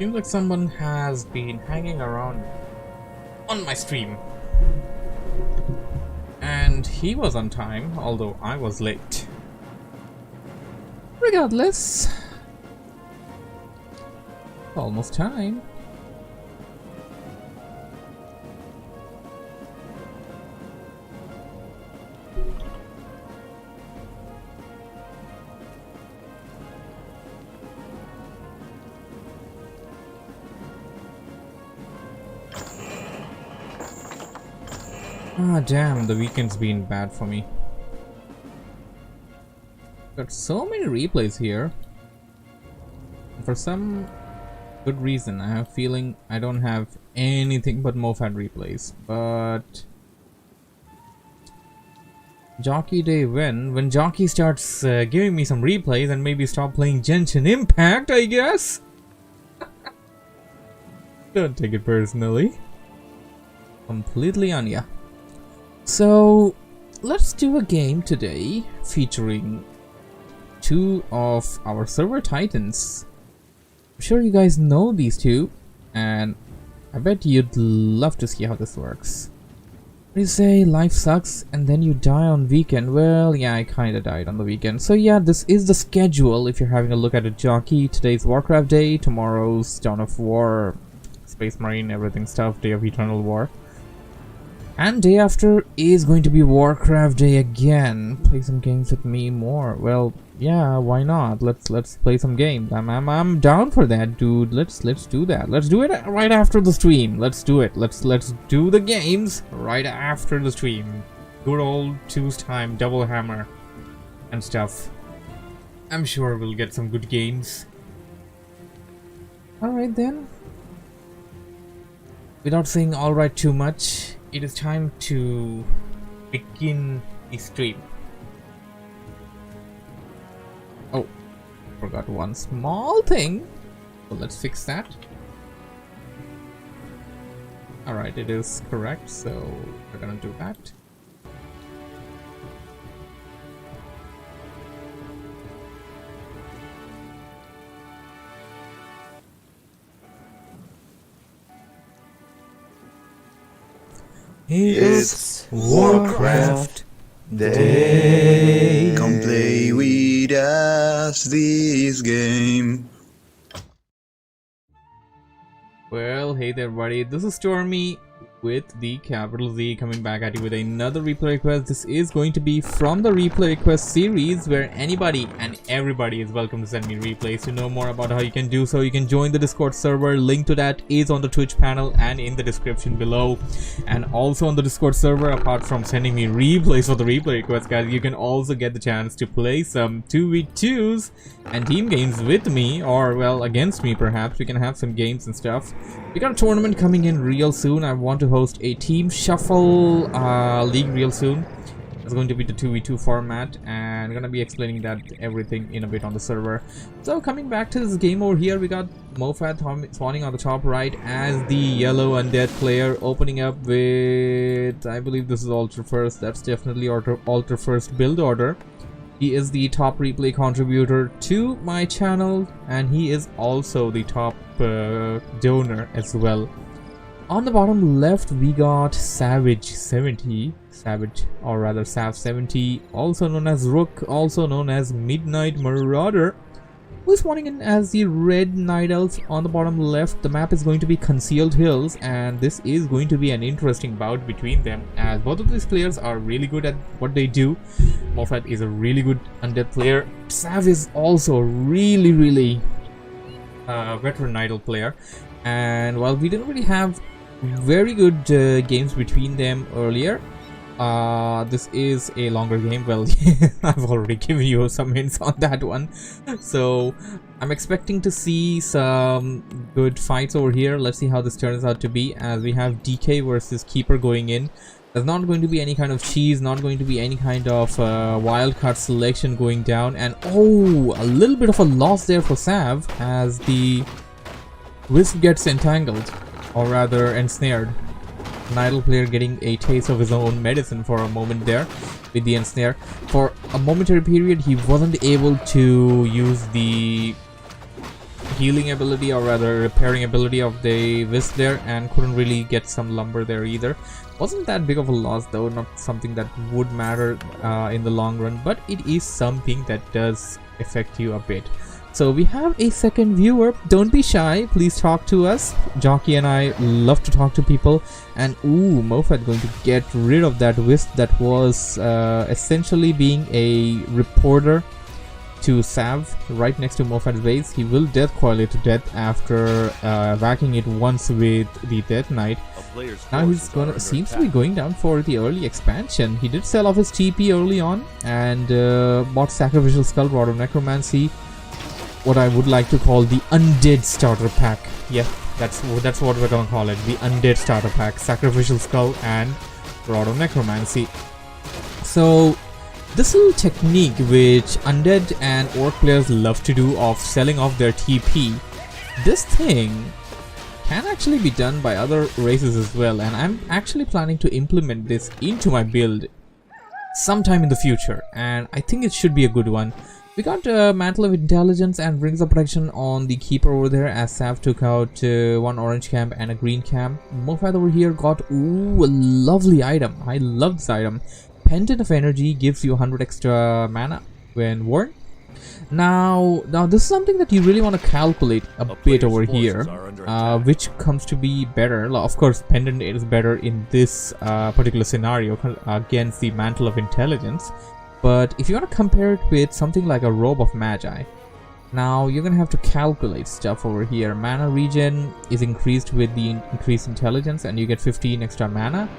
Seems like someone has been hanging around on my stream. And he was on time, although I was late. Regardless, almost time. Ah, damn, the weekend's been bad for me. Got so many replays here. For some good reason, I have a feeling I don't have anything but MoFaD replays. But Jockey Day when Jockey starts giving me some replays and maybe stop playing Genshin Impact, I guess. Don't take it personally. Completely on ya. So let's do a game today featuring two of our server titans. I'm sure you guys know these two, and I bet you'd love to see how this works. You say life sucks and then you die on weekend. Well, yeah, I kinda died on the weekend. So yeah, this is the schedule if you're having a look at it, Jockey. Today's Warcraft Day, tomorrow's Dawn of War, Space Marine, everything stuff, Day of Eternal War. And day after is going to be Warcraft Day again. Play some games with me more. Well, yeah, why not? Let's play some games. I'm down for that, dude. Let's do that. Let's do it right after the stream. Let's do it. Let's do the games right after the stream. Good old choose time, double hammer, and stuff. I'm sure we'll get some good games. All right then. Without saying all right too much, it is time to begin the stream. Oh, forgot one small thing. So let's fix that. Alright, it is correct, so we're gonna do that. It's Warcraft Day. Come play with us this game. Well, hey there everybody, this is Stormy with the capital Z coming back at you with another replay request. This is going to be from the replay request series where anybody and everybody is welcome to send me replays. To know more about how you can do so, you can join the Discord server. Link to that is on the Twitch panel and in the description below. And also on the Discord server, apart from sending me replays for the replay request, guys, you can also get the chance to play some 2v2s and team games with me, or well, against me perhaps. We can have some games and stuff. We got a tournament coming in real soon. I want to host a team shuffle league real soon. It's going to be the 2v2 format, and I'm gonna be explaining that everything in a bit on the server. So coming back to this game over here, we got MoFaD spawning on the top right as the yellow undead player, opening up with, I believe this is Alter First. That's definitely Alter First build order. He is the top replay contributor to my channel, and he is also the top donor as well. On the bottom left, we got Savage70, or rather Sav70, also known as Rook, also known as Midnight Marauder, who's spawning in as the Red Night Elf. On the bottom left, the map is going to be Concealed Hills, and this is going to be an interesting bout between them, as both of these players are really good at what they do. MoFaD is a really good undead player. Sav is also really veteran Night Elf player, and while we didn't really have very good games between them earlier, this is a longer game. Well, I've already given you some hints on that one, so I'm expecting to see some good fights over here. Let's see how this turns out to be, as we have DK versus Keeper going in. There's not going to be any kind of cheese, not going to be any kind of wildcard selection going down, and oh, a little bit of a loss there for Sav as the Wisp gets entangled, or rather ensnared. Night Elf player getting a taste of his own medicine for a moment there with the ensnare. For a momentary period, he wasn't able to use the healing ability, or rather repairing ability of the Wisp there, and couldn't really get some lumber there either. Wasn't that big of a loss though, not something that would matter in the long run, but it is something that does affect you a bit. So we have a second viewer. Don't be shy, please talk to us. Jockey and I love to talk to people. And ooh, MoFaD going to get rid of that Wisp that was essentially being a reporter to Sav right next to MoFaD's base. He will death coil it to death after whacking it once with the Death Knight. Now he's gonna seems to be going down for the early expansion. He did sell off his TP early on and bought Sacrificial Skull, Rod of Necromancy, what I would like to call the Undead Starter Pack. Yeah, that's what we're gonna call it, the Undead Starter Pack, Sacrificial Skull and Rod of Necromancy. So this little technique which Undead and Orc players love to do of selling off their TP, this thing can actually be done by other races as well, and I'm actually planning to implement this into my build sometime in the future, and I think it should be a good one. We got Mantle of Intelligence and Rings of Protection on the Keeper over there, as Sav took out one orange camp and a green camp. MoFaD over here got a lovely item. I love this item. Pendant of Energy gives you 100 extra mana when worn. Now this is something that you really want to calculate a bit over here, which comes to be better. Of course, Pendant is better in this particular scenario against the Mantle of Intelligence. But if you want to compare it with something like a Robe of Magi, now you're gonna have to calculate stuff over here. Mana regen is increased with the increased intelligence, and you get 15 extra mana.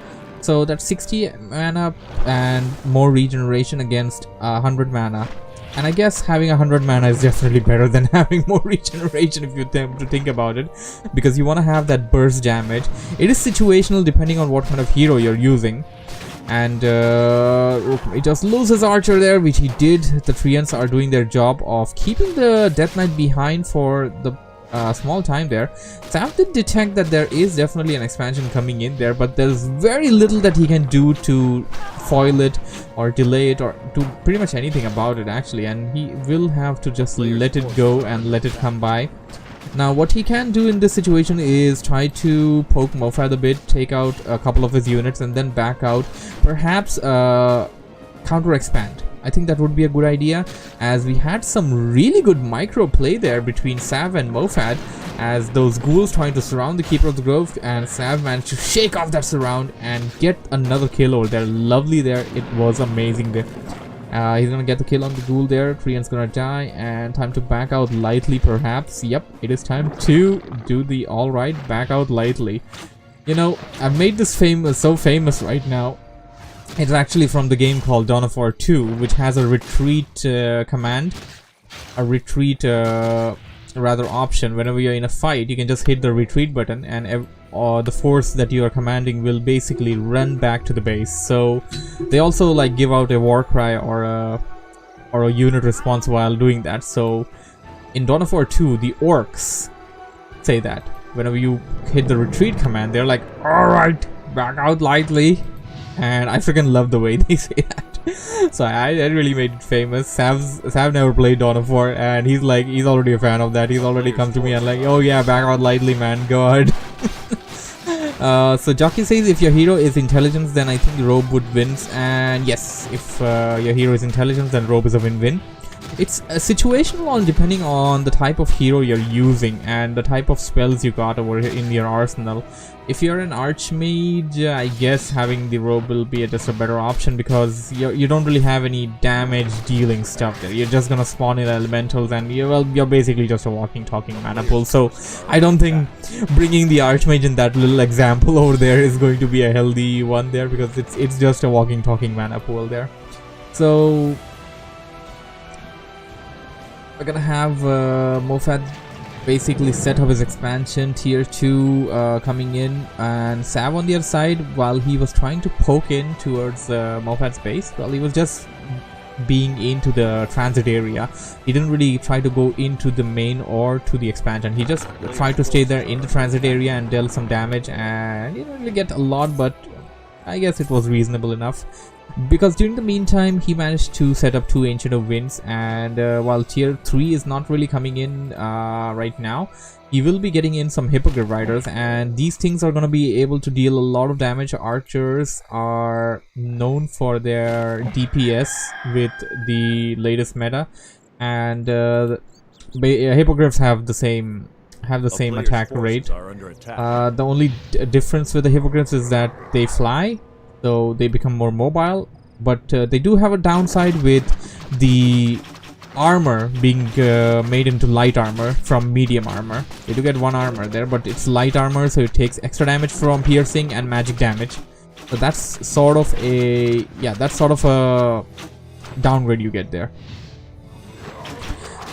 So that's 60 mana and more regeneration against 100 mana. And I guess having 100 mana is definitely better than having more regeneration if you think about it, because you want to have that burst damage. It is situational depending on what kind of hero you're using. And he just loses Archer there, which he did. The Treants are doing their job of keeping the Death Knight behind for the small time there. Sav did detect that there is definitely an expansion coming in there, but there's very little that he can do to foil it or delay it or do pretty much anything about it actually, and he will have to just let it go and let it come by. Now what he can do in this situation is try to poke MoFaD a bit, take out a couple of his units and then back out, perhaps counter expand. I think that would be a good idea, as we had some really good micro play there between Sav and MoFaD, as those ghouls trying to surround the Keeper of the Grove, and Sav managed to shake off that surround and get another kill over there. Lovely there, it was amazing there. He's gonna get the kill on the ghoul there. Treant's gonna die, and time to back out lightly perhaps. Yep, it is time to do the alright, back out lightly. You know, I've made this so famous right now. It's actually from the game called Dawn of War 2, which has a retreat command, a retreat rather option. Whenever you're in a fight, you can just hit the retreat button, and the force that you are commanding will basically run back to the base. So they also like give out a war cry or a unit response while doing that. So in Dawn of War 2, the orcs say that whenever you hit the retreat command, they're like, alright, back out lightly. And I freaking love the way they say that. So I really made it famous. Sav never played Dawn of War, and he's already a fan of that. He's already come to me and like, oh yeah, back out lightly, man, go ahead. So Jockey says if your hero is intelligence, then I think Robe would win. And yes, if your hero is intelligence, then Robe is a win-win. It's a situational depending on the type of hero you're using and the type of spells you got over here in your arsenal. If you're an Archmage, I guess having the Robe will be just a better option, because you don't really have any damage dealing stuff there. You're just gonna spawn in elementals, and you're basically just a walking talking mana pool. So I don't think bringing the Archmage in that little example over there is going to be a healthy one there, because it's just a walking talking mana pool there. So we're gonna have MoFaD basically set up his expansion tier 2 coming in, and Sav on the other side, while he was trying to poke in towards MoFaD's base, well, he was just being into the transit area. He didn't really try to go into the main or to the expansion. He just tried to stay there in the transit area and dealt some damage, and he didn't really get a lot, but I guess it was reasonable enough. because during the meantime he managed to set up 2 Ancient of Winds, and while tier 3 is not really coming in right now, he will be getting in some Hippogriff Riders, and these things are going to be able to deal a lot of damage. Archers are known for their DPS with the latest meta, and Hippogriffs have the same attack rate. The only difference with the Hippogriffs is that they fly, so they become more mobile, but they do have a downside with the armor being made into light armor from medium armor. You do get 1 armor there, but it's light armor, so it takes extra damage from piercing and magic damage. So that's sort of a downgrade you get there.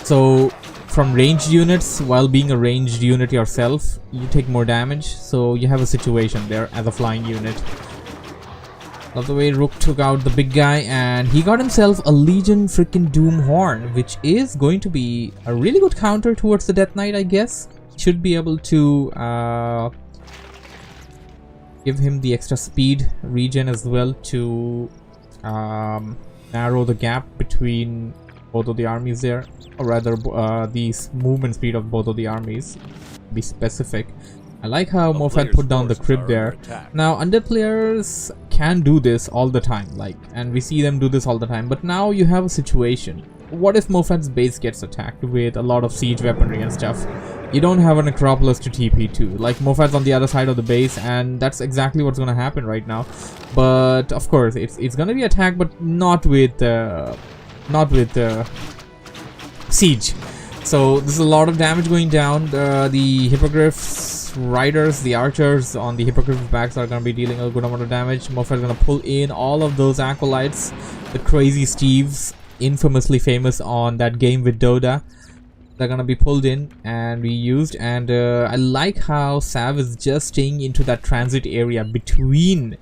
So from ranged units, while being a ranged unit yourself, you take more damage, so you have a situation there as a flying unit. Love the way Rook took out the big guy, and he got himself a Legion freaking Doom Horn, which is going to be a really good counter towards the Death Knight, I guess. Should be able to give him the extra speed regen as well to narrow the gap between both of the armies there, or rather the movement speed of both of the armies, to be specific. I like how MoFaD put down the crypt there. Now undead players can do this all the time, and we see them do this all the time, but now you have a situation. What if MoFaD's base gets attacked with a lot of siege weaponry and stuff? You don't have a necropolis to TP to. Like, MoFaD's on the other side of the base, and that's exactly what's gonna happen right now. But of course it's gonna be attacked, but not with siege. So there's a lot of damage going down. The Hippogriffs Riders, the archers on the Hippogriff backs are going to be dealing a good amount of damage. MoFaD is going to pull in all of those acolytes, the crazy Steves, infamously famous on that game with Dota. They're going to be pulled in and reused, and I like how Sav is just staying into that transit area between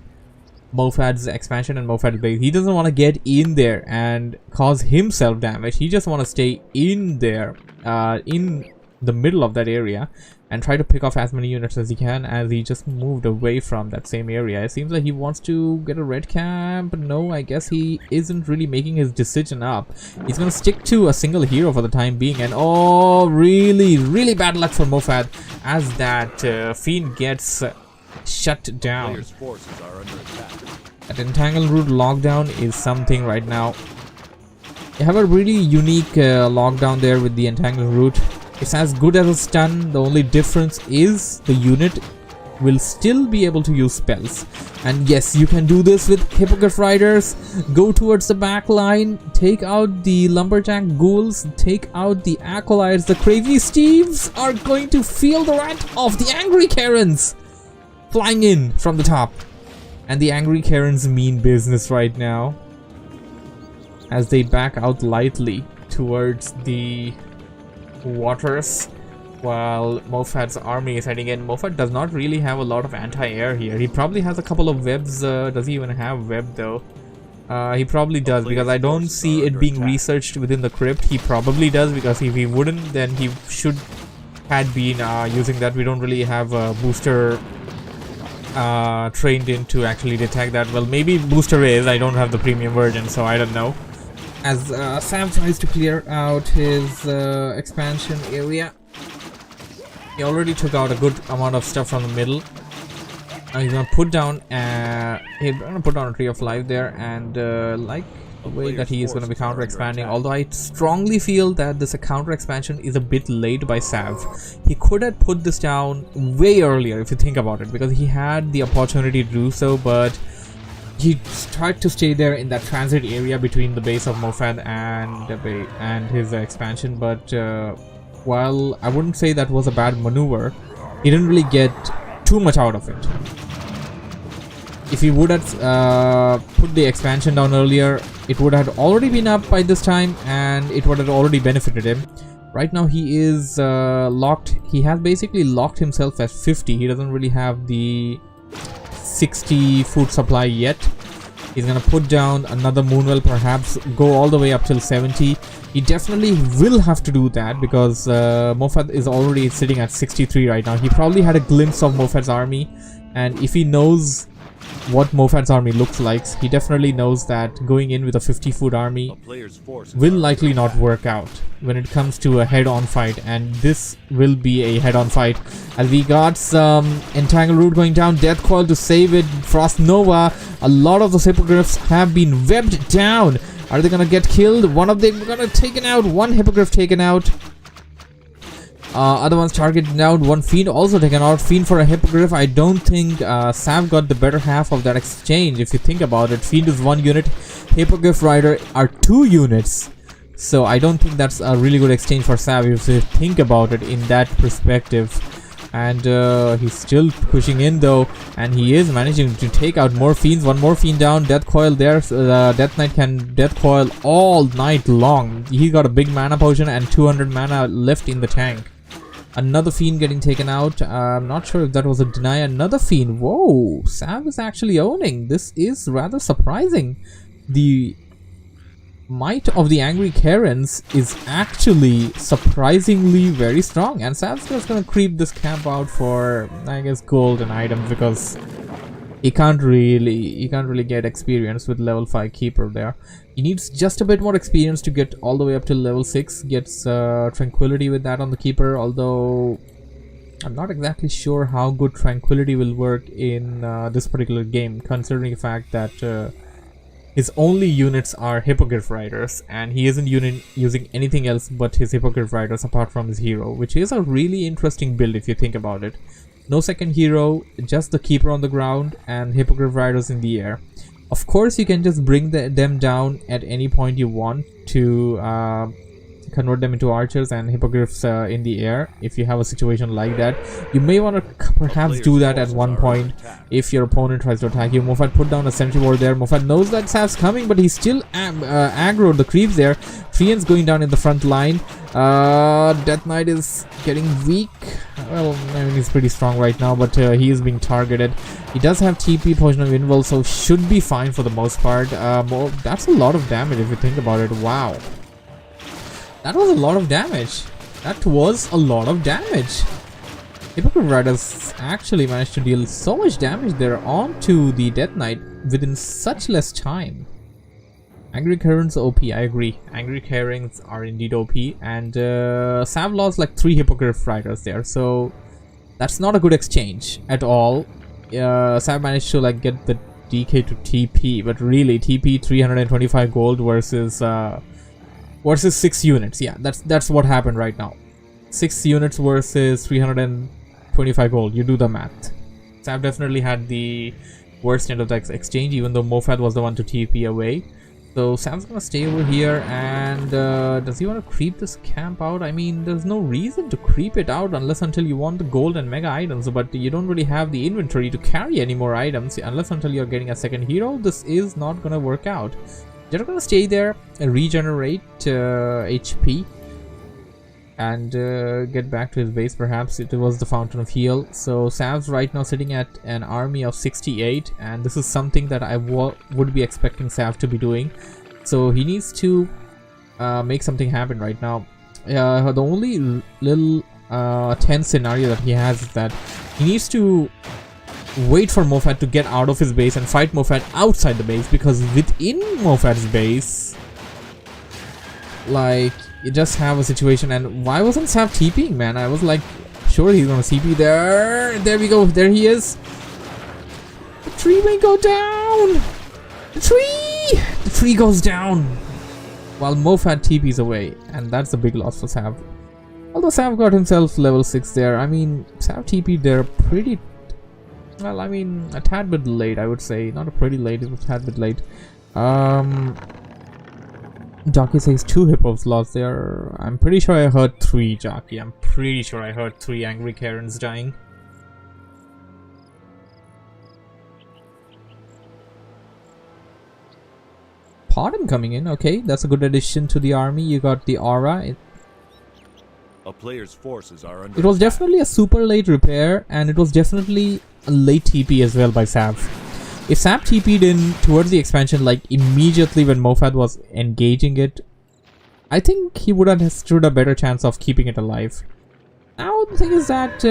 MoFaD's expansion and MoFaD's base. He doesn't want to get in there and cause himself damage. He just want to stay in there, in the middle of that area, and try to pick off as many units as he can, as he just moved away from that same area. It seems like he wants to get a red camp. No, I guess he isn't really making his decision up. He's gonna stick to a single hero for the time being, and oh, really bad luck for MoFaD as that Fiend gets shut down. That Entangle Root lockdown is something right now. You have a really unique lockdown there with the Entangle Root. It's as good as a stun. The only difference is the unit will still be able to use spells. And yes, you can do this with Hippogriff Riders. Go towards the back line, take out the Lumberjack Ghouls, take out the Acolytes. The crazy Steves are going to feel the wrath of the Angry Karens flying in from the top. And the Angry Karens mean business right now as they back out lightly towards the waters, while MoFaD's army is heading in. MoFaD does not really have a lot of anti-air here. He probably has a couple of webs. Does he even have web though? He probably does, because I don't see it being researched within the crypt. He probably does, because if he wouldn't, then he should had been using that. We don't really have a booster trained in to actually detect that. Well, maybe booster is. I don't have the premium version, so I don't know. As Sam tries to clear out his expansion area, he already took out a good amount of stuff from the middle. He's gonna put down a Tree of Life there, and like the way that he is gonna be counter expanding. Although I strongly feel that this counter expansion is a bit late by Sav. He could have put this down way earlier if you think about it, because he had the opportunity to do so, but he tried to stay there in that transit area between the base of MoFaD and his expansion. But while I wouldn't say that was a bad maneuver, he didn't really get too much out of it. If he would have put the expansion down earlier, it would have already been up by this time, and it would have already benefited him. Right now he is locked. He has basically locked himself at 50. He doesn't really have the 60 food supply yet. He's gonna put down another Moonwell, perhaps go all the way up till 70. He definitely will have to do that, because MoFaD is already sitting at 63 right now. He probably had a glimpse of MoFaD's army, and if he knows what MoFaD's army looks like. He definitely knows that going in with a 50-foot army will likely not work out when it comes to a head-on fight, and this will be a head-on fight. As we got some Entangle Root going down, Death Coil to save it, Frost Nova. A lot of those Hippogriffs have been webbed down. Are they gonna get killed? One of them gonna taken out, one Hippogriff taken out. Other ones targeted down, one Fiend also taken out. Fiend for a Hippogriff. I don't think Sav got the better half of that exchange if you think about it. Fiend is 1 unit, Hippogriff Rider are 2 units. So I don't think that's a really good exchange for Sav if you think about it in that perspective. And he's still pushing in though, and he is managing to take out more Fiends. One more Fiend down, Death Coil there. Death Knight can Death Coil all night long. He got a big mana potion and 200 mana left in the tank. Another Fiend getting taken out. I'm not sure if that was a deny. Another Fiend. Whoa, Sav is actually owning. This is rather surprising. The might of the Angry Karens is actually surprisingly very strong, and Sav's just gonna creep this camp out for, I guess, gold and items, because he can't really get experience with level 5 Keeper there. He needs just a bit more experience to get all the way up to level 6. Gets Tranquility with that on the Keeper, although I'm not exactly sure how good Tranquility will work in this particular game, considering the fact that his only units are Hippogriff Riders, and he isn't using anything else but his Hippogriff Riders apart from his hero, which is a really interesting build if you think about it. No second hero, just the Keeper on the ground and Hippogriff Riders in the air. Of course, you can just bring them down at any point you want to convert them into archers and hippogriffs in the air. If you have a situation like that, you may want to perhaps do that at one point if your opponent tries to attack you. MoFaD put down a sentry ward there. MoFaD knows that Sav's coming, but he's still aggroed the creeps there. Treant's going down in the front line. Death Knight is getting weak. Well, I mean, he's pretty strong right now, but he is being targeted. He does have TP, Potion of Invul, so should be fine for the most part. That's a lot of damage if you think about it. Wow. That was a lot of damage. That was a lot of damage. Hippogriff Riders actually managed to deal so much damage there onto the Death Knight within such less time. Angry Karens OP, I agree. Angry Karens are indeed OP, and Sav lost like 3 Hippogriff Riders there, so that's not a good exchange at all. Sav managed to like get the DK to TP, but really TP 325 gold versus 6 units. Yeah, that's what happened right now. 6 units versus 325 gold. You do the math. Sav definitely had the worst end of the exchange, even though MoFaD was the one to TP away. So Sav's gonna stay over here, and does he want to creep this camp out? I mean, there's no reason to creep it out unless until you want the gold and mega items, but you don't really have the inventory to carry any more items unless until you're getting a second hero. This is not gonna work out. They're gonna stay there and regenerate HP and get back to his base. Perhaps it was the Fountain of Heal. So Sav's right now sitting at an army of 68, and this is something that I would be expecting Sav to be doing. So he needs to make something happen right now. The only little tense scenario that he has is that he needs to wait for MoFaD to get out of his base and fight MoFaD outside the base, because within MoFaD's base, like, you just have a situation. And why wasn't Sav TPing, man? I was like, sure he's gonna CP there. There we go. There he is. The tree may go down. The tree goes down while MoFaD TPs away, and that's a big loss for Sav. Although Sav got himself level 6 there. I mean, Sav TP'd there pretty well. I mean, a tad bit late, I would say. Not a pretty late, it was a tad bit late. Jockey says 2 hippos lost there. I'm pretty sure I heard 3, Jockey. I'm pretty sure I heard 3 Angry Karens dying. Pardon coming in. Okay, that's a good addition to the army. You got the aura. A player's forces are under It was definitely a super late repair, and it was definitely a late TP as well by Sav. If Sav TP'd in towards the expansion like immediately when MoFaD was engaging it, I think he would have stood a better chance of keeping it alive. Now the thing is that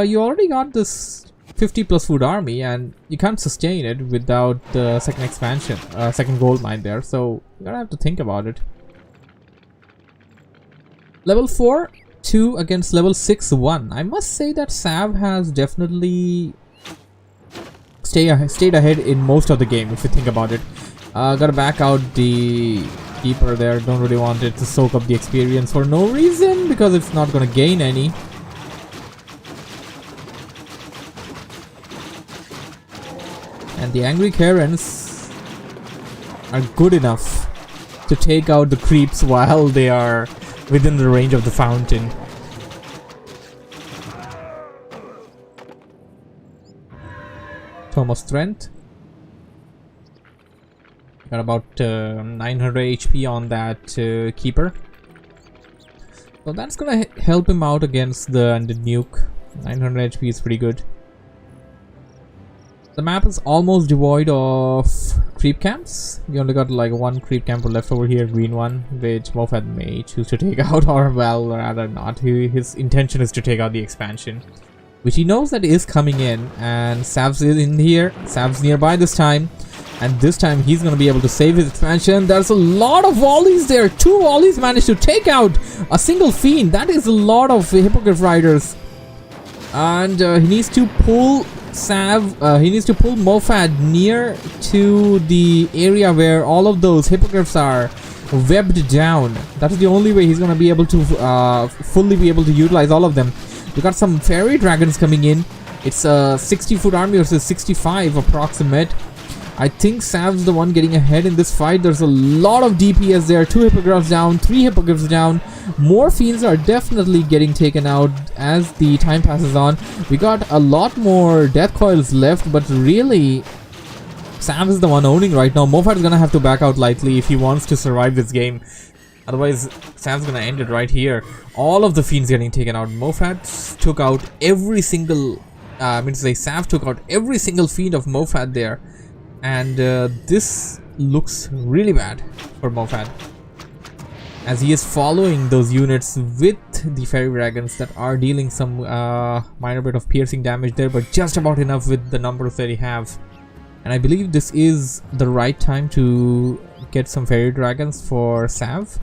you already got this 50 plus food army, and you can't sustain it without the second expansion, second gold mine there. So you're gonna have to think about it. Level 4, 2 against level 6, 1. I must say that Sav has definitely stayed ahead in most of the game, if you think about it. Gotta back out the keeper there. Don't really want it to soak up the experience for no reason, because it's not gonna gain any. And the angry Karens are good enough to take out the creeps while they are within the range of the fountain. Tome of Strength. Got about 900 HP on that keeper. So that's gonna help him out against the undead nuke. 900 HP is pretty good. The map is almost devoid of creep camps. You only got like one creep camper left over here, green one, which MoFaD may choose to take out, or well, rather not. His intention is to take out the expansion, which he knows that is coming in, and Sav's is in here. Sav's nearby this time, and this time he's gonna be able to save his expansion. There's a lot of volleys there. 2 volleys managed to take out a single fiend. That is a lot of Hippogriff riders, and he needs to pull he needs to pull MoFaD near to the area where all of those hippogriffs are webbed down. That is the only way he's gonna be able to fully be able to utilize all of them. We got some fairy dragons coming in. It's a 60 foot army versus 65 approximate. I think Sav's the one getting ahead in this fight. There's a lot of DPS there. 2 hippogriffs down, 3 hippogriffs down. More fiends are definitely getting taken out as the time passes on. We got a lot more death coils left, but really Sav is the one owning right now. MoFaD is gonna have to back out lightly if he wants to survive this game. Otherwise, Sav's gonna end it right here. All of the fiends getting taken out. MoFaD took out every single Sav took out every single fiend of MoFaD there. And this looks really bad for MoFaD, as he is following those units with the fairy dragons that are dealing some minor bit of piercing damage there, but just about enough with the numbers that he have. And I believe this is the right time to get some fairy dragons for Sav,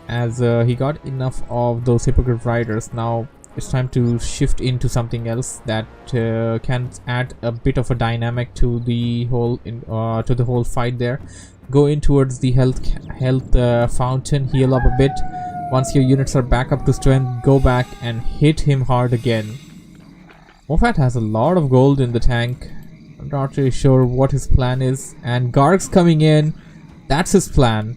as he got enough of those hippogriff riders. Now it's time to shift into something else that can add a bit of a dynamic to the whole fight there. Go in towards the health fountain, heal up a bit. Once your units are back up to strength, go back and hit him hard again. MoFaD has a lot of gold in the tank. I'm not really sure what his plan is. And Garg's coming in. That's his plan.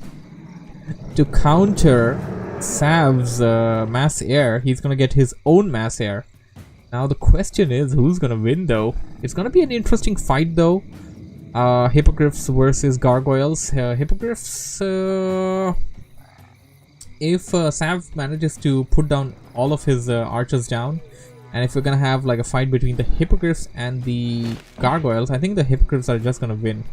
To counter Sav's mass air, he's gonna get his own mass air. Now the question is, who's gonna win though? It's gonna be an interesting fight though. Hippogriffs versus gargoyles. Hippogriffs, if Sav manages to put down all of his archers down, and if we're gonna have like a fight between the hippogriffs and the gargoyles, I think the hippogriffs are just gonna win.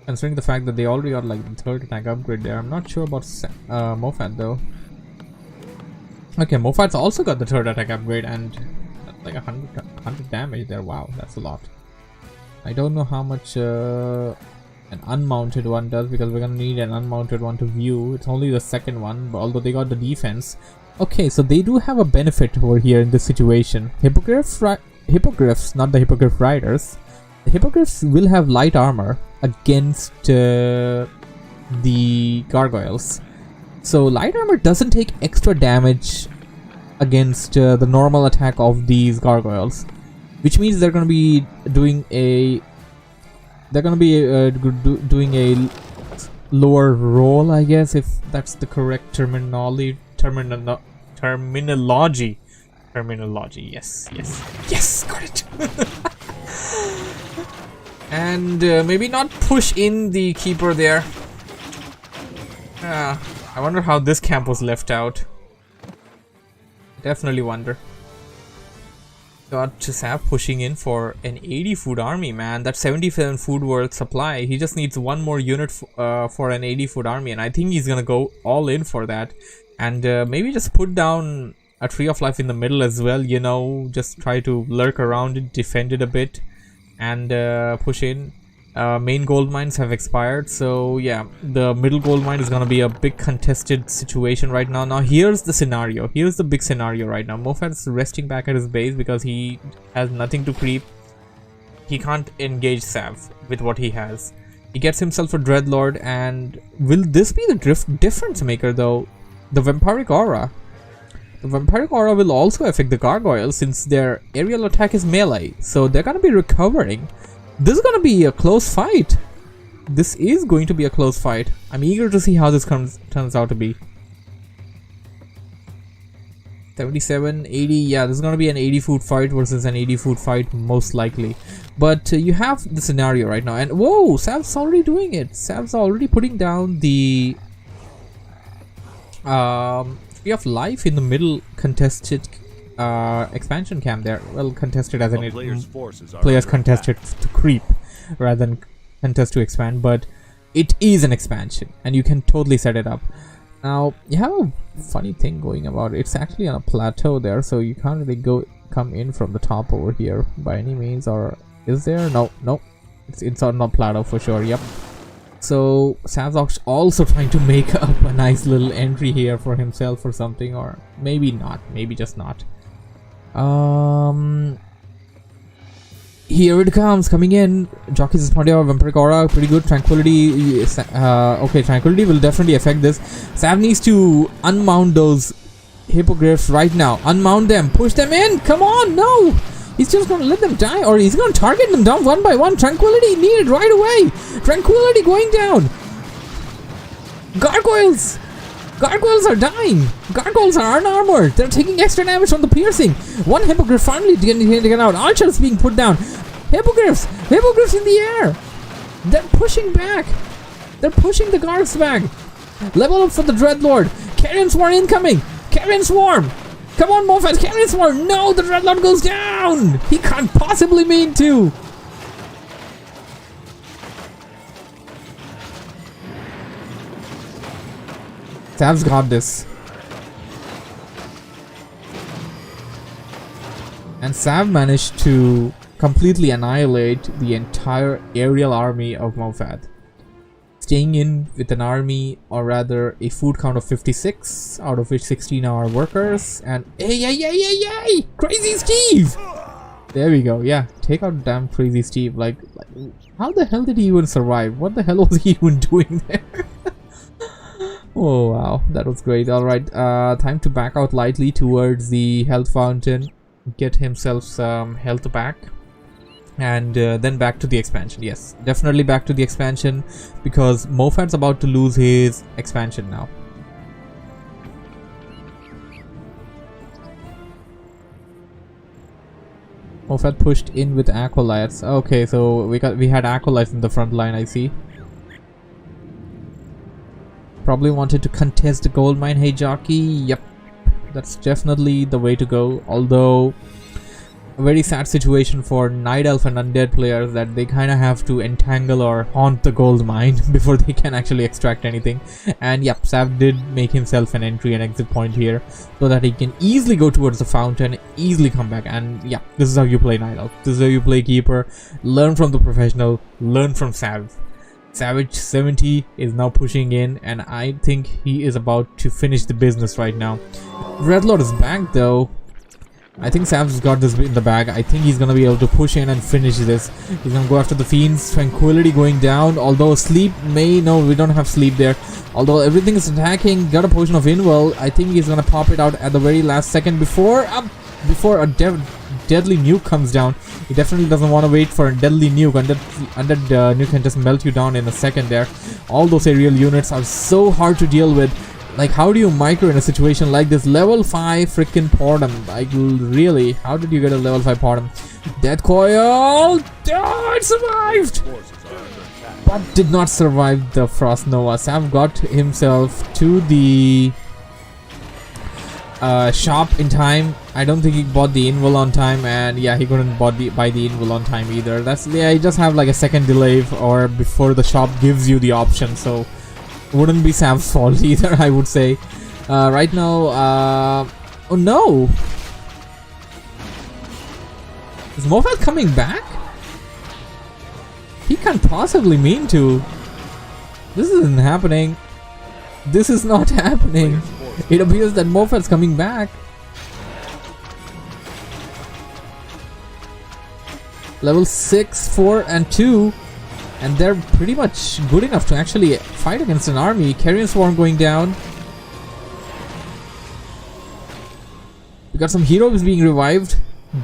Considering the fact that they already got like the 3rd attack upgrade there. I'm not sure about MoFaD though. Okay, MoFaD's also got the 3rd attack upgrade and like 100 damage there. Wow, that's a lot. I don't know how much an unmounted one does, because we're gonna need an unmounted one to view. It's only the 2nd one, but although they got the defense. Okay, so they do have a benefit over here in this situation. Hippogriffs, not the hippogriff riders. The hippogriffs will have light armor against the gargoyles. So light armor doesn't take extra damage against the normal attack of these gargoyles, which means they're going to be doing a lower roll, I guess, if that's the correct terminology. Yes, got it. And maybe not push in the keeper there. I wonder how this camp was left out. Definitely wonder. Got Sav pushing in for an 80 food army, man. That's 77 food worth supply. He just needs one more unit for an 80 food army, and I think he's gonna go all in for that. And maybe just put down a tree of life in the middle as well, you know, just try to lurk around it, defend it a bit, and push in. Main gold mines have expired, so yeah, the middle gold mine is gonna be a big contested situation right now. Now here's the scenario, here's the big scenario right now. MoFaD is resting back at his base because he has nothing to creep. He can't engage Sav with what he has. He gets himself a Dreadlord, and will this be the difference maker though? The Vampiric Aura. The Vampiric Aura will also affect the gargoyles since their aerial attack is melee, so they're gonna be recovering. This is gonna be a close fight. This is going to be a close fight. I'm eager to see how this turns out to be. 77, 80, yeah, this is gonna be an 80 foot fight versus an 80 foot fight most likely. But you have the scenario right now, and whoa, Sav's already doing it. Sav's already putting down the Tree of Life in the middle contested expansion camp there. Well, contested as in players contested to creep rather than contest to expand, but it is an expansion and you can totally set it up. Now you have a funny thing going about it. It's actually on a plateau there, so you can't really come in from the top over here by any means, or is there? No, it's on a plateau for sure. Yep. So Sav's also trying to make up a nice little entry here for himself or something, or maybe not, maybe just not. Here it comes, coming in. Jockey's Spondia, Vampiric Aura, pretty good. Tranquility, okay, Tranquility will definitely affect this. Sav needs to unmount those hippogriffs right now. Unmount them, push them in, come on, no! He's just gonna let them die, or he's gonna target them down one by one. Tranquility needed right away. Tranquility going down. Gargoyles! Gargoyles are dying! Gargoyles are unarmored! They're taking extra damage from the piercing! One hippogriff finally getting out. Archers being put down! Hippogriffs! Hippogriffs in the air! They're pushing back! They're pushing the guards back! Level up for the Dreadlord! Carrion Swarm incoming! Carrion Swarm! Come on, MoFaD! Carrion Swarm! No! The Dreadlord goes down! He can't possibly mean to! Sav's got this. And Sav managed to completely annihilate the entire aerial army of MoFaD. Staying in with an army, or rather a food count of 56, out of which 16 are workers, and hey, Crazy Steve! There we go, yeah, take out damn Crazy Steve. Like, how the hell did he even survive? What the hell was he even doing there? Oh wow, that was great. Alright, time to back out lightly towards the health fountain, get himself some health back, and then back to the expansion. Yes, definitely back to the expansion, because MoFaD's about to lose his expansion now. MoFaD pushed in with acolytes. Okay, so we had acolytes in the front line, I see. Probably wanted to contest the gold mine. Hey jockey, yep, that's definitely the way to go. Although a very sad situation for Night Elf and Undead players, that they kind of have to entangle or haunt the gold mine before they can actually extract anything. And yep, Sav did make himself an entry and exit point here so that he can easily go towards the fountain, easily come back. And yeah, this is how you play Night Elf, this is how you play Keeper. Learn from the professional, learn from Sav. Savage 70 is now pushing in, and I think he is about to finish the business right now. Dreadlord is back though. I think Sav's got this in the bag. I think he's gonna be able to push in and finish this. He's gonna go after the Fiends. Tranquility going down, although sleep may... No, we don't have sleep there. Although everything is attacking, got a potion of Invul. I think he's gonna pop it out at the very last second before a deadly nuke comes down. He definitely doesn't want to wait for a deadly nuke. Undead nuke can just melt you down in a second there. All those aerial units are so hard to deal with. Like, how do you micro in a situation like this? Level 5 freaking Portum. Like, really, how did you get a level 5 Portum? Death Coil! Oh, it survived! But did not survive the Frost Nova. Sav got himself to the shop in time. I don't think he bought the Invul on time, and yeah, he couldn't buy the Invul on time either. That's, yeah, you just have like a second delay or before the shop gives you the option, so wouldn't be Sav's fault either, I would say. Right now, Oh no! Is MoFaD coming back? He can't possibly mean to. This isn't happening. This is not happening. It appears that MoFaD's coming back. Level 6, 4 and 2. And they're pretty much good enough to actually fight against an army. Carrion Swarm going down. We got some heroes being revived.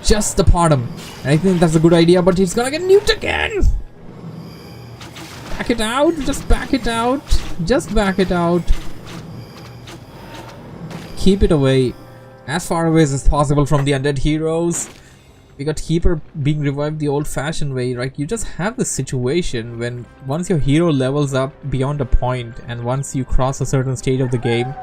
Just the bottom. And I think that's a good idea, but he's gonna get nuked again! Back it out, just back it out. Just back it out. Keep it away. As far away as possible from the undead heroes. We got Keeper being revived the old-fashioned way, right? You just have this situation when once your hero levels up beyond a point and once you cross a certain stage of the game,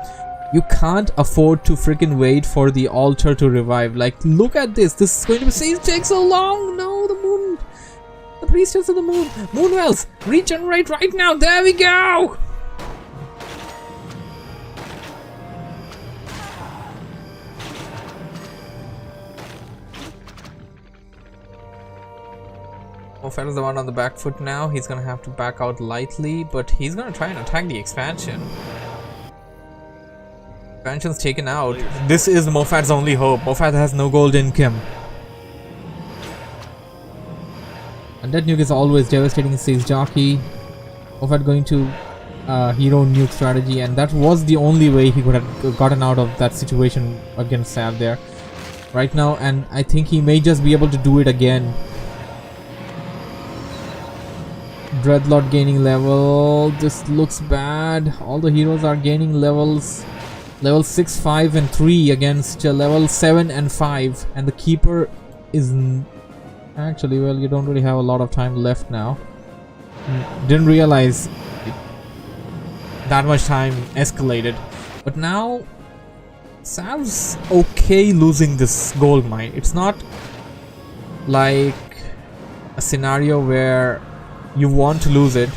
you can't afford to freaking wait for the altar to revive. Like, look at this. This is going to take so long. No, the moon. The priestess of the moon. Moonwells, regenerate right now. There we go. MoFaD is the one on the back foot now. He's gonna have to back out lightly, but he's gonna try and attack the expansion. Expansion's taken out. This is MoFaD's only hope. MoFaD has no gold income. Undead nuke is always devastating, says Jockey. MoFaD going to hero nuke strategy, and that was the only way he could have gotten out of that situation against Sav there right now, and I think he may just be able to do it again. Dreadlord gaining level. This looks bad. All the heroes are gaining levels. Level 6, 5 and 3 against level 7 and 5. And the Keeper is... Actually, well, you don't really have a lot of time left now. Didn't realize that much time escalated. But now... Sav's okay losing this gold mine. It's not like a scenario where you want to lose it.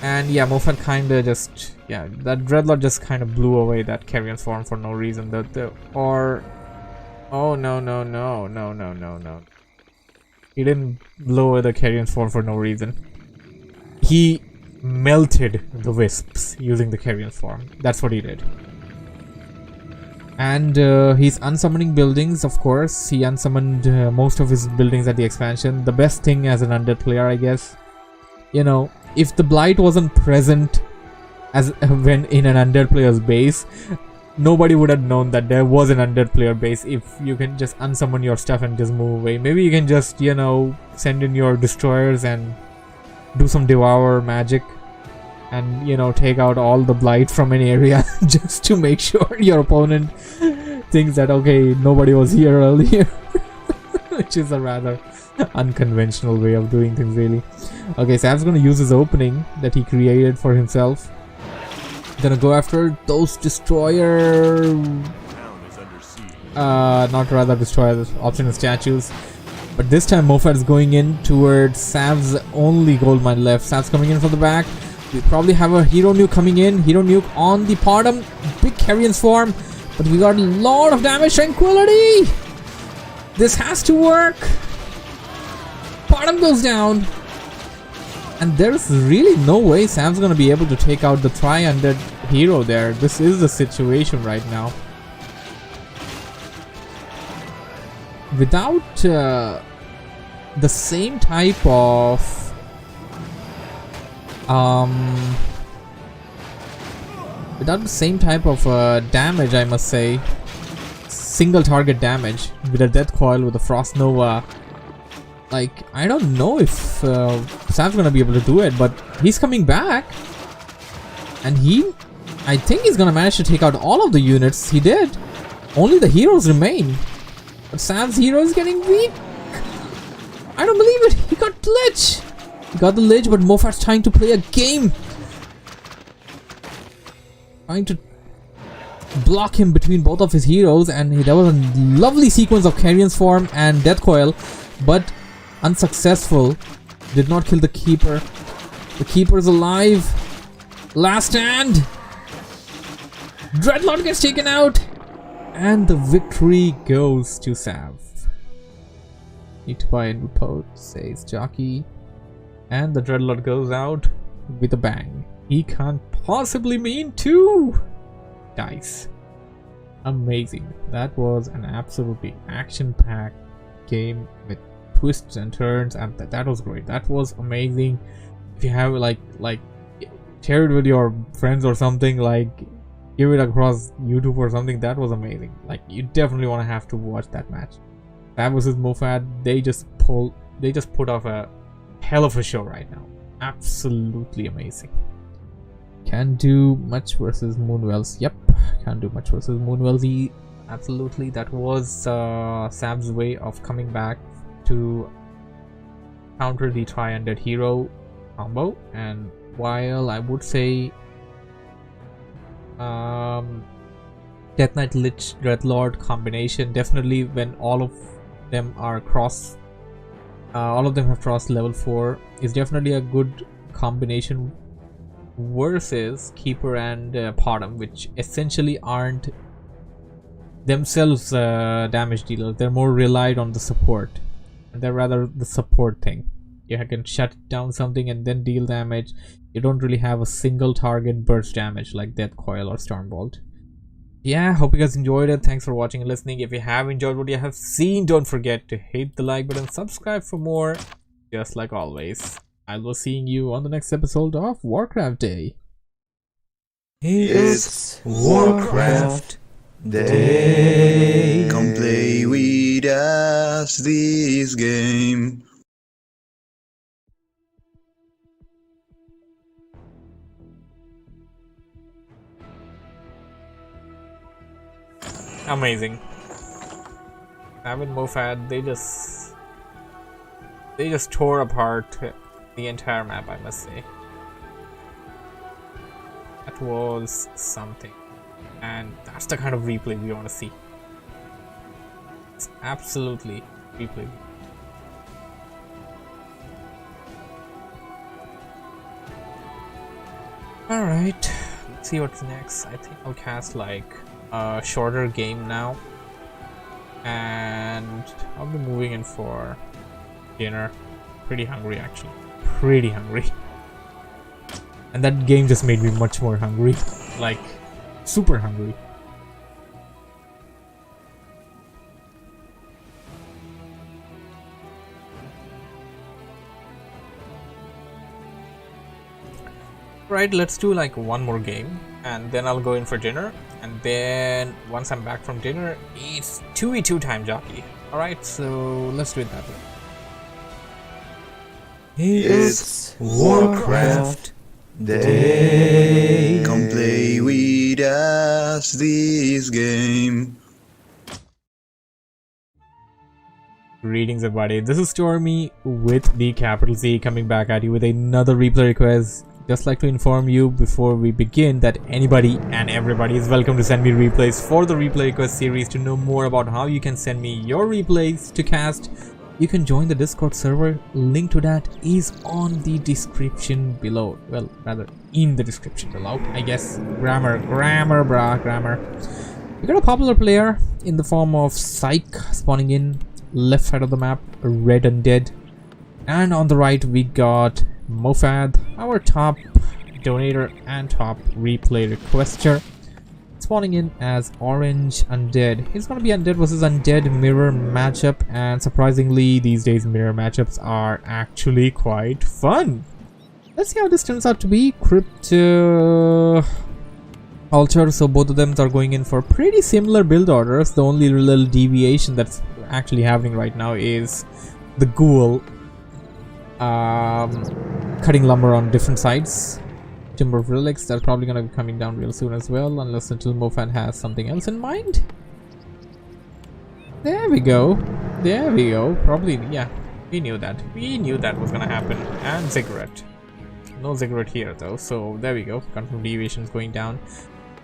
And yeah, MoFaD kinda just... Yeah, that Dreadlord just kind of blew away that Carrion Swarm for no reason. Oh no. He didn't blow away the Carrion Swarm for no reason. He melted the wisps using the Carrion Swarm. That's what he did. And he's unsummoning buildings, of course. He unsummoned most of his buildings at the expansion. The best thing as an undead player, I guess. You know, if the blight wasn't present as when in an undead player's base, nobody would have known that there was an undead player base. If you can just unsummon your stuff and just move away. Maybe you can just, you know, send in your destroyers and do some devour magic. And, you know, take out all the blight from an area just to make sure your opponent thinks that, okay, nobody was here earlier. Which is a rather unconventional way of doing things, really. Okay, Sam's gonna use his opening that he created for himself. Gonna go after those destroyer... not rather destroyers, optional statues. But this time MoFaD is going in towards Sav's only gold mine left. Sav's coming in from the back. We probably have a hero nuke coming in. Hero nuke on the bottom. Big Carrion Swarm. But we got a lot of damage. Tranquility! This has to work. Bottom goes down. And there's really no way Sam's gonna be able to take out the tri-undead hero there. This is the situation right now. Without the same type of damage, I must say, single target damage with a death coil with a frost nova, like, I don't know if Sam's gonna be able to do it, but he's coming back, and I think he's gonna manage to take out all of the units. He did. Only the heroes remain, but Sam's hero is getting weak. I don't believe it. He got the lich. He got the lich, but MoFaD's trying to play a game. Trying to block him between both of his heroes, and there was a lovely sequence of Carrion Swarm and Death Coil, but unsuccessful. Did not kill the Keeper. The Keeper is alive. Last stand. Dreadlord gets taken out. And the victory goes to Sav. Need to buy a new post, says Jockey. And the Dreadlord goes out with a bang. He can't possibly mean 2 dice. Amazing. That was an absolutely action-packed game with twists and turns, and that was great. That was amazing. If you have like share it with your friends or something, like give it across YouTube or something, that was amazing. Like, you definitely want to have to watch that match. That versus MoFaD, they just put off a hell of a show right now. Absolutely amazing. Can do much versus Moonwells. Yep, can do much versus Moonwells. Absolutely, that was Sam's way of coming back to counter the Tri-Undead Hero combo. And while I would say Death Knight Lich Dreadlord combination, definitely when all of them are all of them have crossed level 4, is definitely a good combination versus Keeper and Potom, which essentially aren't themselves damage dealers. They're more relied on the support, and they're rather the support thing. You can shut down something and then deal damage. You don't really have a single target burst damage like Death Coil or Stormbolt. Yeah, hope you guys enjoyed it. Thanks for watching and listening. If you have enjoyed what you have seen, don't forget to hit the like button, subscribe for more. Just like always, I will see you on the next episode of Warcraft Day. It's Warcraft Day. Come play with us this game. Amazing. Having MoFaD, they just tore apart the entire map, I must say. That was something, and that's the kind of replay we want to see. It's absolutely replay. Alright, let's see what's next. I think I'll cast like a shorter game now, and I'll be moving in for dinner. Pretty hungry, actually. Pretty hungry. And that game just made me much more hungry. Like, super hungry. Right, let's do like one more game, and then I'll go in for dinner. And then once I'm back from dinner, it's 2v2 time, Jockey. Alright, so let's do it that way. It's Warcraft Day. Come play with us this game. Greetings everybody, this is Stormy with the capital Z coming back at you with another replay request. Just like to inform you before we begin that anybody and everybody is welcome to send me replays for the replay request series. To know more about how you can send me your replays to cast, you can join the Discord server. Link to that is on the description below. Well, rather in the description below, I guess. Grammar. We got a popular player in the form of Psych spawning in left side of the map, Red Undead, and on the right we got MoFaD, our top donator and top replay requester, spawning in as Orange Undead. It's gonna be Undead versus Undead mirror matchup, and surprisingly these days mirror matchups are actually quite fun. Let's see how this turns out to be. Crypt Altar, so both of them are going in for pretty similar build orders. The only little deviation that's actually happening right now is the Ghoul cutting lumber on different sides. Timber of Relics, that's probably gonna be coming down real soon as well, unless until MoFaD has something else in mind. There we go. Probably, yeah, we knew that was gonna happen. And Ziggurat, no Ziggurat here though, so there we go. Confirmed deviations going down.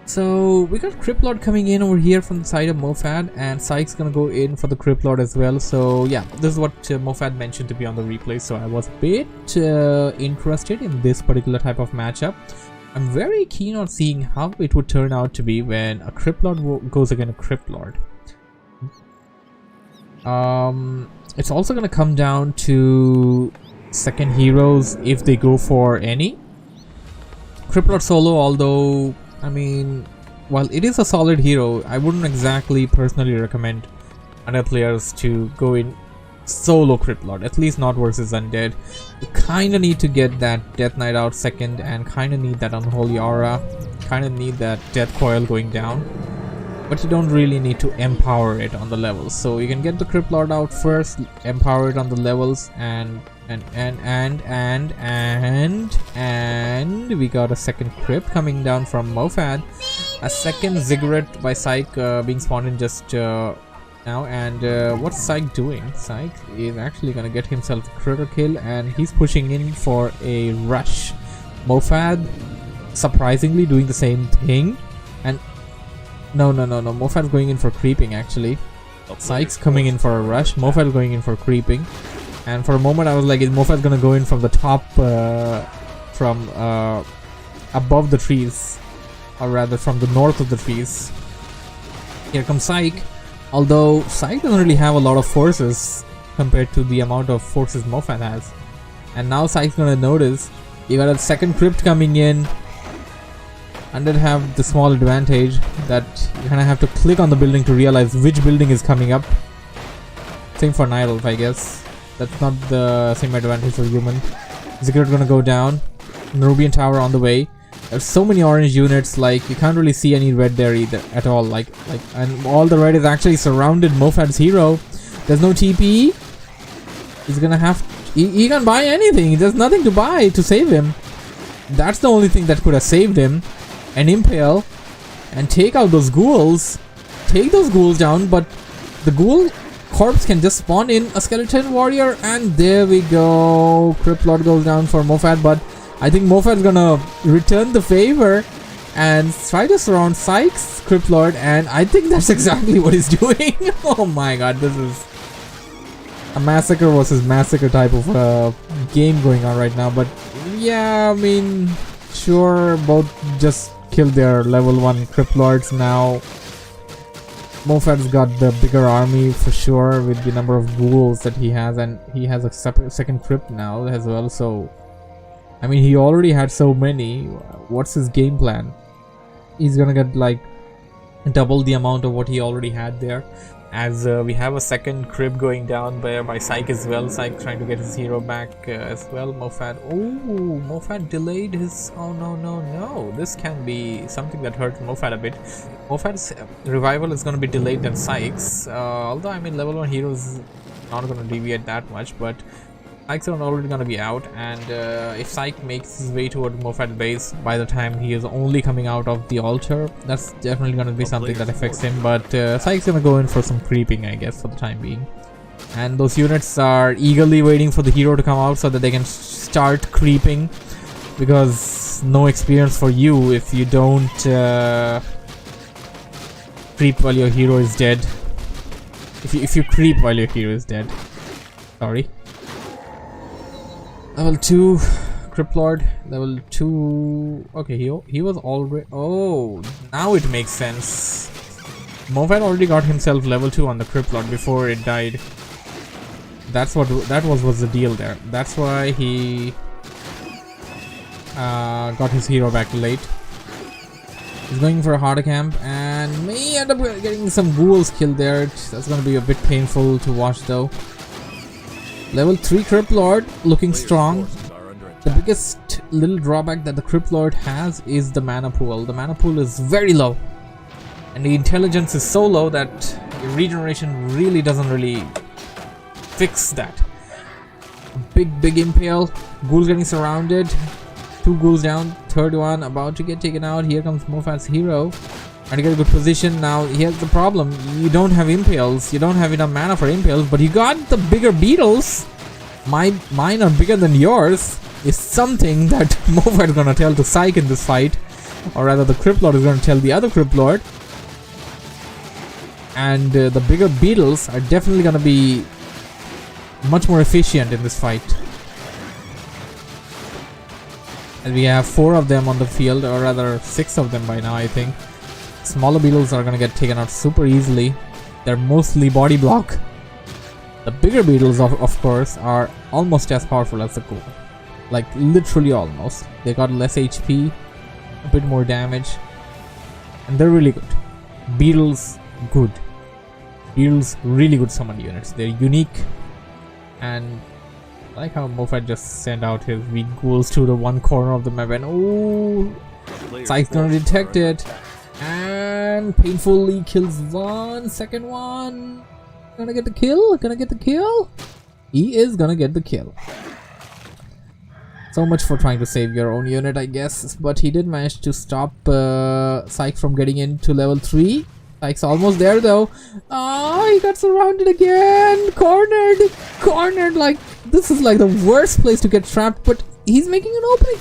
So we got Cryptlord coming in over here from the side of MoFaD, and Psych's gonna go in for the Cryptlord as well. So yeah, this is what MoFaD mentioned to be on the replay, so I was a bit interested in this particular type of matchup. I'm very keen on seeing how it would turn out to be when a Crypt Lord goes against a Crypt Lord. It's also gonna come down to second heroes if they go for any. Crypt Lord solo, although, I mean, while it is a solid hero, I wouldn't exactly personally recommend other players to go in solo Crypt Lord, at least not versus Undead. You kinda need to get that Death Knight out second, and kinda need that Unholy Aura, kinda need that Death Coil going down, but you don't really need to empower it on the levels. So you can get the Crypt Lord out first, empower it on the levels, and we got a second Crypt coming down from MoFaD, a second Ziggurat by Psyche being spawned in just now. And what's Psyche doing? Psyche is actually gonna get himself a critter kill, and he's pushing in for a rush. MoFaD surprisingly doing the same thing, and no, MoFaD's going in for creeping actually. Psyche's coming in for a rush, MoFaD's going in for creeping, and for a moment I was like, is MoFaD gonna go in from the top, from above the trees, or rather from the north of the trees. Here comes Psyche. Although Psyche doesn't really have a lot of forces compared to the amount of forces MoFaD has. And now Psyche's gonna notice you got a second Crypt coming in. Undead have the small advantage that you kinda have to click on the building to realize which building is coming up. Same for Night Elf, I guess. That's not the same advantage for human. Ziggurat gonna go down. Nerubian Tower on the way. There's so many orange units, like you can't really see any red there either at all. And all the red is actually surrounded MoFaD's hero. There's no TP. He's gonna have he can't buy anything. There's nothing to buy to save him. That's the only thing that could have saved him. An impale and take out those ghouls. Take those ghouls down, but the ghoul corpse can just spawn in a skeleton warrior, and there we go. Crypt Lord goes down for MoFaD, but I think MoFaD's gonna return the favor and try to surround Psyche's Crypt Lord, and I think that's exactly what he's doing. Oh my god, this is a massacre versus massacre type of game going on right now. But yeah, I mean, sure, both just killed their level 1 Crypt Lords. Now MoFaD's got the bigger army for sure with the number of ghouls that he has, and he has a separate second Crypt now as well. So I mean, he already had so many. What's his game plan? He's gonna get like double the amount of what he already had there. As we have a second Crypt going down by Psyche as well. Psyche trying to get his hero back as well. MoFaD. Oh, MoFaD delayed his. Oh no. This can be something that hurt MoFaD a bit. MoFaD's revival is gonna be delayed than Psyche's. Although I mean, level 1 heroes not gonna deviate that much, but Psyche's already gonna be out, and if Psyche makes his way toward MoFaD base by the time he is only coming out of the altar, that's definitely gonna be something that affects him. But Psyche's gonna go in for some creeping, I guess, for the time being. And those units are eagerly waiting for the hero to come out so that they can start creeping, because no experience for you if you don't creep while your hero is dead. If you creep while your hero is dead. Sorry. Level 2 Crypt Lord, level 2. Okay, he was already. Oh, now it makes sense. MoFaD already got himself level 2 on the Crypt Lord before it died. That was the deal there. That's why he got his hero back late. He's going for a harder camp and may end up getting some ghouls killed there. That's gonna be a bit painful to watch though. Level 3 Crypt Lord looking strong. The biggest little drawback that the Crypt Lord has is the mana pool. The mana pool is very low, and the intelligence is so low that regeneration really doesn't really fix that. Big impale. Ghouls getting surrounded. 2 ghouls down. Third one about to get taken out. Here comes MoFaD's hero. And to get a good position. Now here's the problem, you don't have impales, you don't have enough mana for impales, but you got the bigger beetles. Mine are bigger than yours is something that MoFaD is gonna tell to Psyche in this fight, or rather the Crypt Lord is gonna tell the other Crypt Lord. And the bigger beetles are definitely gonna be much more efficient in this fight. And we have 4 of them on the field, or rather 6 of them by now, I think. Smaller beetles are gonna get taken out super easily. They're mostly body block. The bigger beetles, of course, are almost as powerful as the ghoul. Like, literally almost. They got less HP, a bit more damage, and they're really good. Beetles, good. Beetles, really good summoned units. They're unique, and I like how MoFaD just sent out his weak ghouls to the one corner of the map, and oh, Psyche's gonna detect it, and painfully kills one. Second one, gonna get the kill. Gonna get the kill. He is gonna get the kill. So much for trying to save your own unit, I guess, but he did manage to stop Psyche from getting into level 3. Psyche's almost there though. Oh, he got surrounded again. Cornered. Like, this is like the worst place to get trapped, but he's making an opening.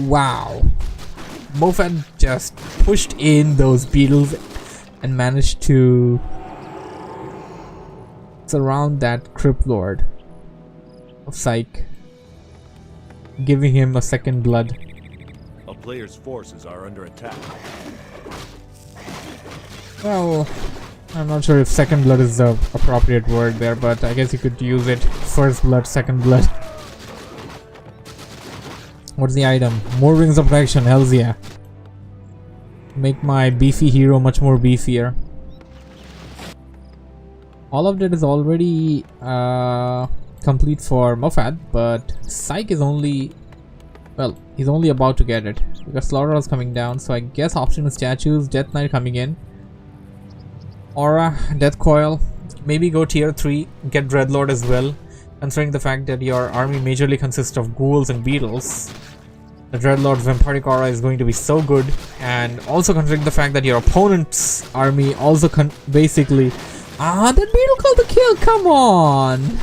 Wow. MoFaD just pushed in those beetles and managed to surround that Crypt Lord of Psyche, giving him a second blood. A player's forces are under attack. Well, I'm not sure if second blood is the appropriate word there, but I guess you could use it. First blood, second blood. What's the item? More rings of protection, hells yeah. Make my beefy hero much more beefier. All of that is already complete for MoFaD, but Psyche is only, well, he's only about to get it. We got Slaughterhouse coming down, so I guess optional statues, Death Knight coming in, Aura, Death Coil, maybe go tier 3, get Dreadlord as well. Considering the fact that your army majorly consists of ghouls and beetles, the Dreadlord's Vampiric Aura is going to be so good, and also considering the fact that your opponent's army also basically... Ah, that beetle called the kill, come on!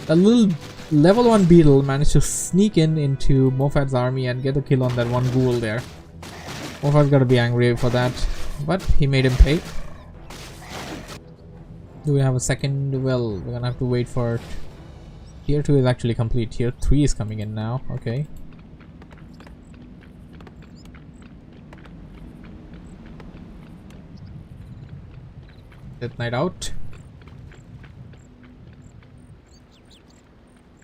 A little level 1 beetle managed to sneak into MoFaD's army and get the kill on that one ghoul there. MoFaD's gotta be angry for that, but he made him pay. Do we have a second? Well, we're gonna have to wait for it. Tier 2 is actually complete. Tier 3 is coming in now. Okay. Death Knight out.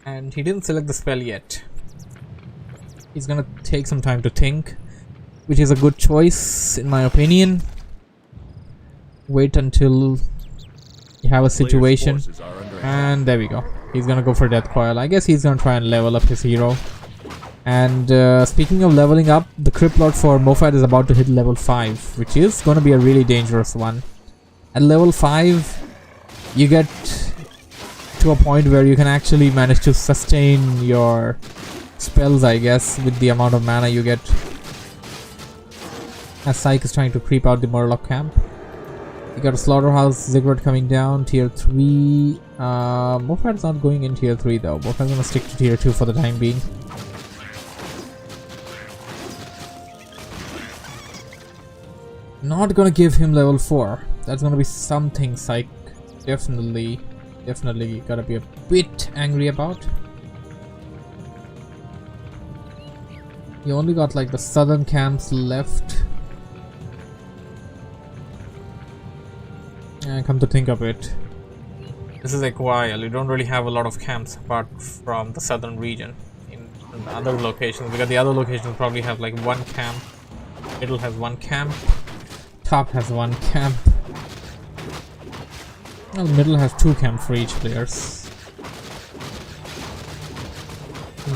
And he didn't select the spell yet. He's gonna take some time to think, which is a good choice in my opinion. Wait until you have a situation, and there we go. He's gonna go for Death Coil. I guess he's gonna try and level up his hero. And speaking of leveling up, the Crypt Lord for MoFaD is about to hit level 5, which is gonna be a really dangerous one. At level 5, you get to a point where you can actually manage to sustain your spells, I guess, with the amount of mana you get. As Psyche is trying to creep out the Murloc camp. You got a Slaughterhouse Ziggurat coming down, tier 3. MoFaD's not going in tier 3 though. MoFaD's gonna stick to tier 2 for the time being. Not gonna give him level 4. That's gonna be something Psyche definitely gotta be a bit angry about. You only got like the southern camps left. And come to think of it, this is Equile. You don't really have a lot of camps apart from the southern region. In other locations, because the other locations probably have like one camp. Middle has one camp. Top has one camp. Well, middle has 2 camps for each players.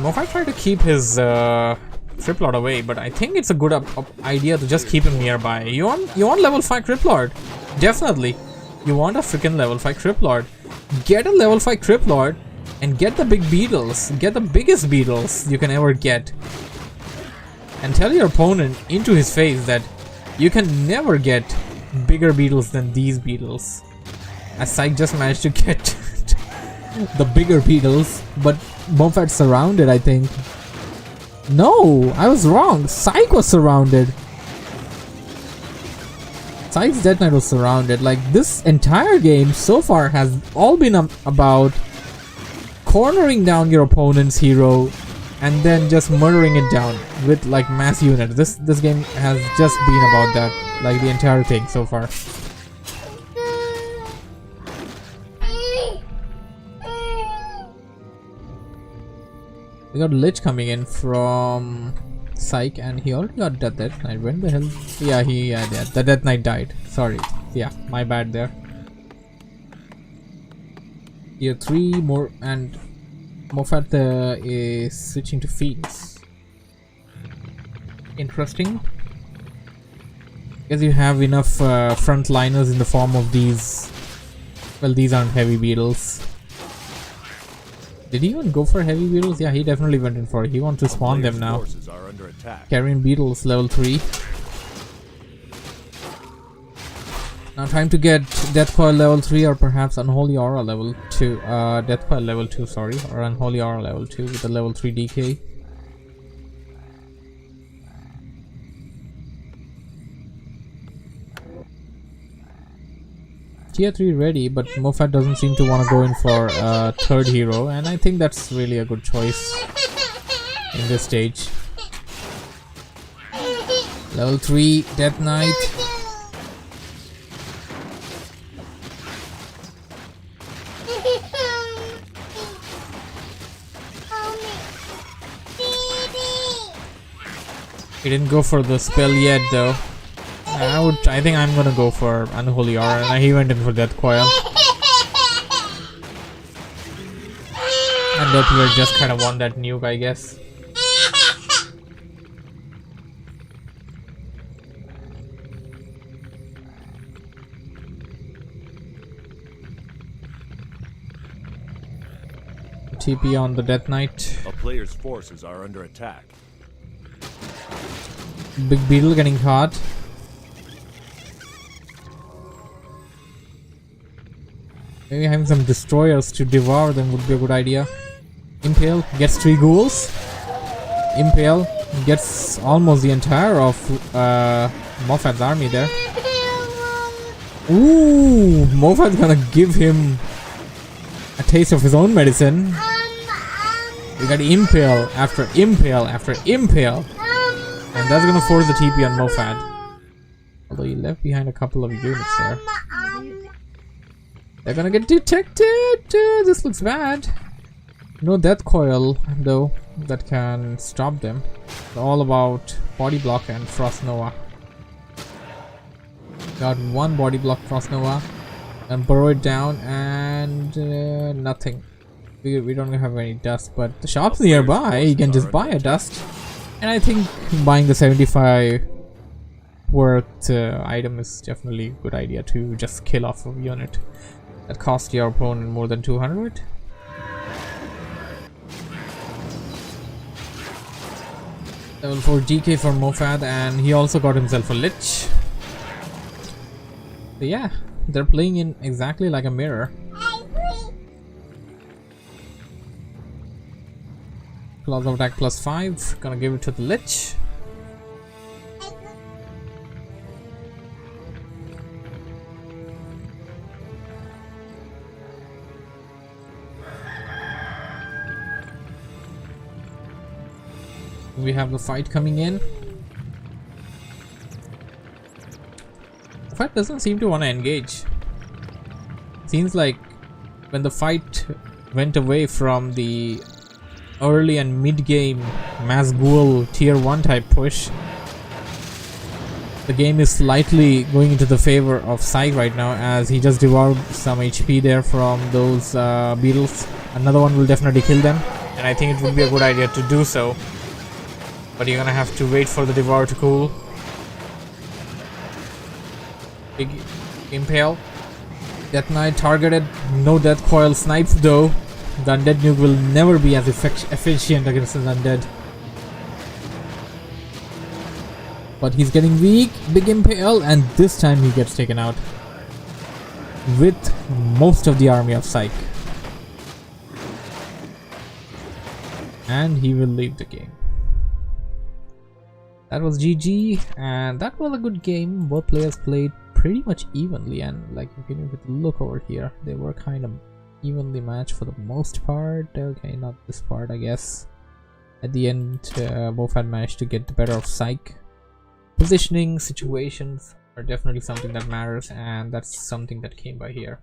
MoFaD tried to keep his Crypt Lord away, but I think it's a good idea to just keep him nearby. You want level 5 Crypt Lord? Definitely. You want a freaking level 5 Crypt Lord. Get a level 5 Crypt Lord and get the big beetles. Get the biggest beetles you can ever get. And tell your opponent into his face that you can never get bigger beetles than these beetles. As Psyche just managed to get the bigger beetles, but MoFaD's surrounded, I think. No, I was wrong. Psyche was surrounded. Psyche's Death Knight was surrounded. Like, this entire game so far has all been about cornering down your opponent's hero and then just murdering it down with like mass unit. This game has just been about that, like the entire thing so far. We got Lich coming in from Psych, and he already got Death Knight. When the hell? Yeah, the Death Knight died. Sorry. Yeah, my bad there. Tier 3 more, and MoFaD is switching to Fiends. Interesting. Because you have enough frontliners in the form of these. Well, these aren't heavy beetles. Did he even go for heavy beetles? Yeah, he definitely went in for it. He wants to spawn them now. Carrion beetles level 3. Now time to get Death Coil level 3 or perhaps Unholy Aura level 2. Death Coil level 2, sorry. Or Unholy Aura level 2 with a level 3 DK. Tier 3 ready, but MoFaD doesn't seem to want to go in for a third hero, and I think that's really a good choice in this stage. Level 3 Death Knight. He didn't go for the spell yet though. I think I'm gonna go for Unholy Aura, and he went in for Death Coil. And Death Weir just kind of won that nuke, I guess. TP on the Death Knight. A player's forces are under attack. Big Beetle getting caught. Maybe having some destroyers to devour them would be a good idea. Impale gets 3 ghouls. Impale gets almost the entire of MoFaD's army there. Ooh, MoFaD's gonna give him a taste of his own medicine. We got Impale after Impale after Impale. And that's gonna force the TP on MoFaD. Although he left behind a couple of units there. They're gonna get detected! This looks bad. No Death Coil though that can stop them. It's all about Body Block and Frost Nova. Got 1 Body Block Frost Nova and burrow it down, and nothing. We don't have any dust, but the shop's nearby. You can just buy a dust. And I think buying the 75 worth item is definitely a good idea to just kill off a unit that cost your opponent more than 200. Level 4 GK for MoFaD, and he also got himself a Lich. So yeah, they're playing in exactly like a mirror. Claws of attack +5, gonna give it to the Lich. We have the fight coming in. The fight doesn't seem to want to engage. Seems like when the fight went away from the early and mid game mass ghoul tier 1 type push, the game is slightly going into the favor of Psy right now, as he just devoured some HP there from those beetles. Another one will definitely kill them, and I think it would be a good idea to do so. But you're gonna have to wait for the devour to cool. Big Impale. Death Knight targeted. No Death Coil snipes though. The undead nuke will never be as efficient against an undead. But he's getting weak. Big Impale, and this time he gets taken out with most of the army of Psych. And he will leave the game. That was GG, and that was a good game. Both players played pretty much evenly, and like if you look over here, they were kind of evenly matched for the most part. Okay, not this part, I guess. At the end, MoFaD managed to get the better of Psych. Positioning, situations are definitely something that matters, and that's something that came by here.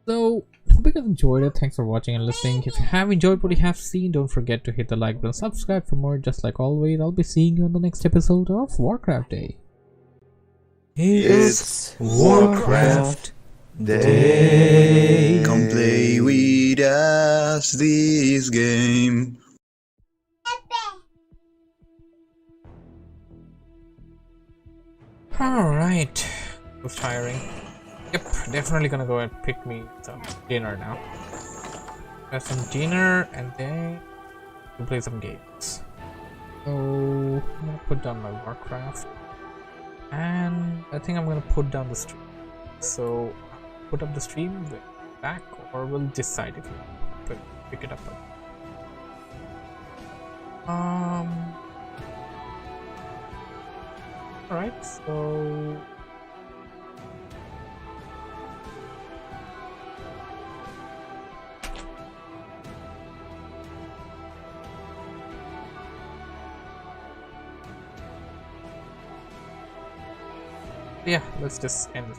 So, hope you guys enjoyed it. Thanks for watching and listening. If you have enjoyed what you have seen, don't forget to hit the like button, subscribe for more. Just like always, I'll be seeing you on the next episode of Warcraft Day. It's Warcraft Day. Come play with us this game. Alright. It was tiring. Yep, definitely gonna go and pick me some dinner now. Got some dinner and then we'll play some games. So I'm gonna put down my Warcraft. And I think I'm gonna put down the stream. So put up the stream back, or we'll decide if we pick it up. Alright, so yeah, let's just end this.